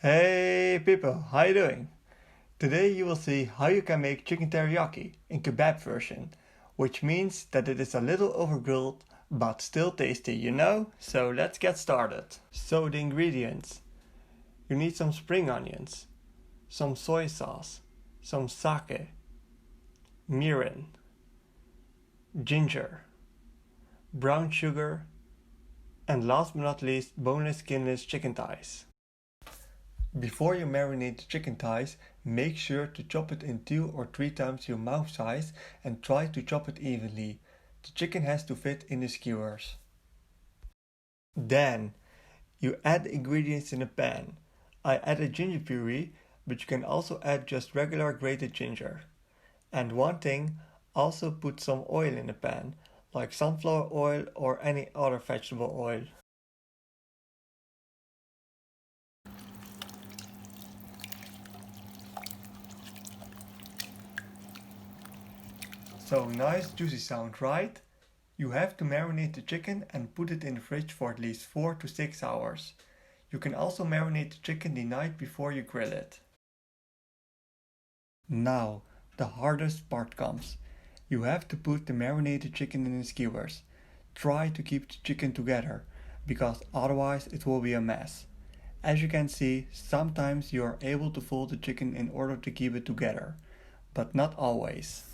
Hey people, how you doing? Today you will see how you can make chicken teriyaki in kebab version, which means that it is a little overgrilled but still tasty, you know? So let's get started. So the ingredients. You need some spring onions, some soy sauce, some sake, mirin, ginger, brown sugar, and last but not least boneless skinless chicken thighs. Before you marinate the chicken thighs, make sure to chop it in 2 or 3 times your mouth size and try to chop it evenly. The chicken has to fit in the skewers. Then, you add the ingredients in a pan. I added ginger puree, but you can also add just regular grated ginger. And one thing, also put some oil in the pan, like sunflower oil or any other vegetable oil. So nice juicy sound, right? You have to marinate the chicken and put it in the fridge for at least 4 to 6 hours. You can also marinate the chicken the night before you grill it. Now, the hardest part comes. You have to put the marinated chicken in the skewers. Try to keep the chicken together, because otherwise it will be a mess. As you can see, sometimes you are able to fold the chicken in order to keep it together, but not always.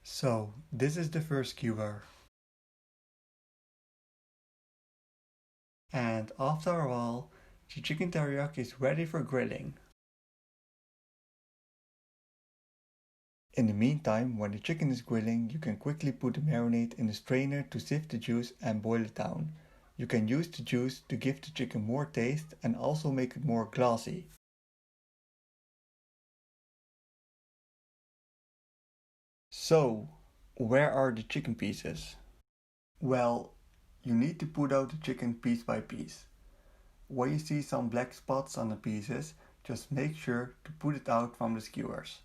So, this is the first skewer. And after a while, the chicken teriyaki is ready for grilling. In the meantime, when the chicken is grilling, you can quickly put the marinade in the strainer to sift the juice and boil it down. You can use the juice to give the chicken more taste and also make it more glossy. So, where are the chicken pieces? Well, you need to put out the chicken piece by piece. When you see some black spots on the pieces, just make sure to put it out from the skewers.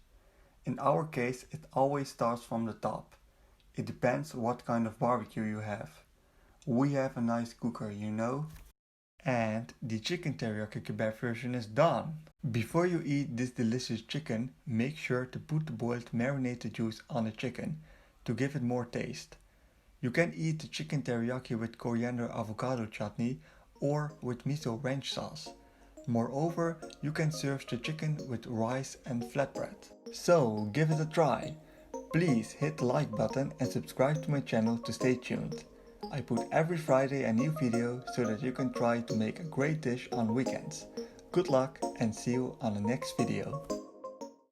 In our case, it always starts from the top. It depends what kind of barbecue you have. We have a nice cooker, you know. And the chicken teriyaki kebab version is done. Before you eat this delicious chicken, make sure to put the boiled marinated juice on the chicken to give it more taste. You can eat the chicken teriyaki with coriander avocado chutney or with miso ranch sauce. Moreover, you can serve the chicken with rice and flatbread. So give it a try. Please hit the like button and subscribe to my channel to stay tuned. I put every Friday a new video so that you can try to make a great dish on weekends. Good luck and see you on the next video.